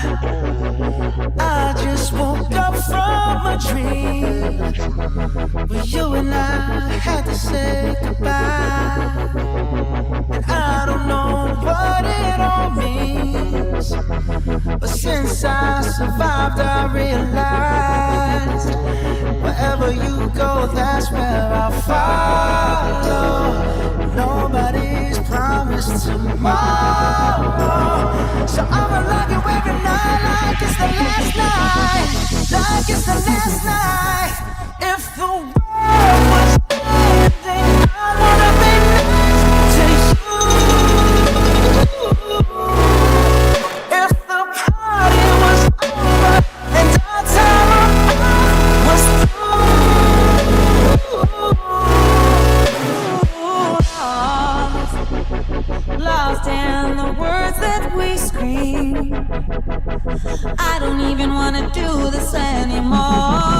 I just woke up from a dream where you and I had to say goodbye. And I don't know what it all means, but since I survived I realized wherever you go, that's where I'll follow. Nobody's promised tomorrow, so I'ma love you every night like it's the last night, like it's the last night. If the world was ending, I wanna be next to you. If the party was over and our time on earth was through, lost in the words that we scream. I don't even wanna do this anymore.